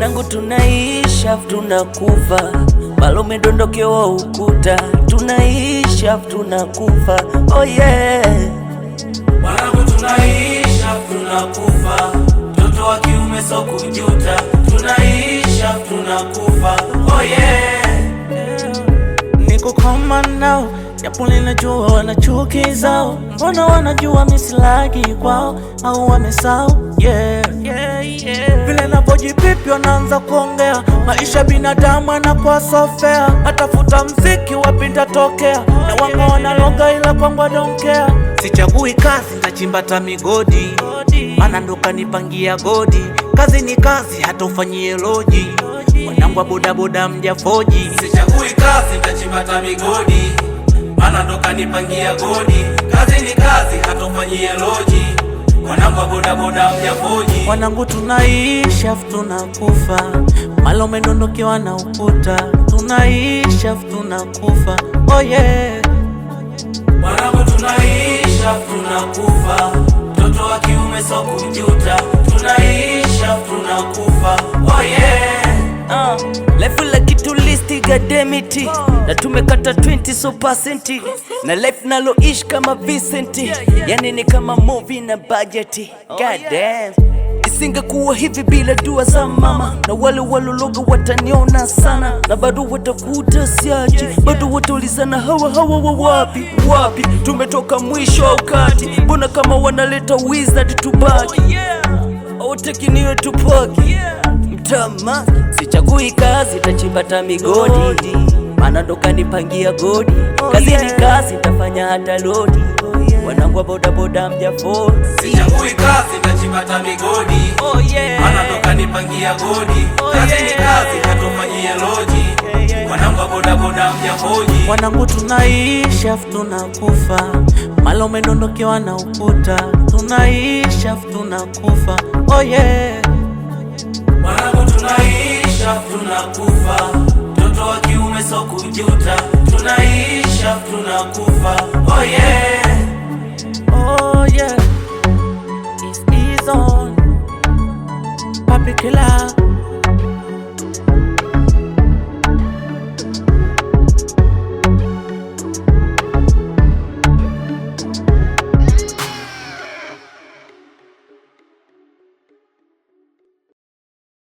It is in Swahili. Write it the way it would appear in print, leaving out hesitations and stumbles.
Wanangu tunaisha tunakufa, malo umedondokewa ukuta. Tunaisha tunakufa, oh yeah. Wanangu tunaisha tunakufa, mtoto wa kiume so kujuta. Tunaisha tunakufa, oh yeah. Niko kama nao, japo ninajua wana chuki zao. Mbona wanajua misilagi kwao, au wamesahau, yeah. Vile navyojipipi wanaanza kuongea, maisha binadamu anakuwa sofea. Atafuta mziki wapi nitatokea, na wanga wanaloga ila kwangu don't care. Sichagui kazi ntachimba ta migodi, mana ndo kanipangia godi. Kazi ni kazi hata ufanyie loji, wanangu wa boda boda mjafoji. Sichagui kazi ntachimba ta migodi, mana ndo kanipangia godi. Kazi ni kazi hata ufanyie loji, wanangu wa boda boda mjafoji. Wanangu tunaisha tunakufa, malo umedondokewa na ukuta. Tunaisha tunakufa, oh yeah. Wanangu tunaisha tunakufa, mtoto wa kiume so kujuta. Tunaisha tunakufa, oh yeah. Life like kitu listi gademiti, na tumekata 20 so percenti. Na life naloishi kama Vincent, yani ni kama movie na budget. God damn, isingekuwa hivi bila dua za mama. Na wale walologa wataniona sana, na bado watakuta siachi. Bado wataulizana hawa wapi wapi, tumetoka mwisho au kati. Mbona kama wanaleta wizard tubaki, oteki niwe tupaki mtama. Sichagui kazi tachimba ta migodi, mana ndo kanipangia godi. Kazi ni kazi tafanya hata lodi, wanangu wa boda boda mjafoni. Sichagui kazi ntachimba ta migodi, mana ndo kanipangia godi. Kazi ni kazi hata ufanyie loji, wanangu wa boda boda mjafoni. Wanangu tunaisha tunakufa, malo umedondokewa na ukuta. Tunaisha tunakufa, oh yeah. Wanangu tunaisha tunakufa, mtoto wa kiume so kujuta. Tunaisha tunakufa, oh yeah. Oh yeah, it's on Papi Killer.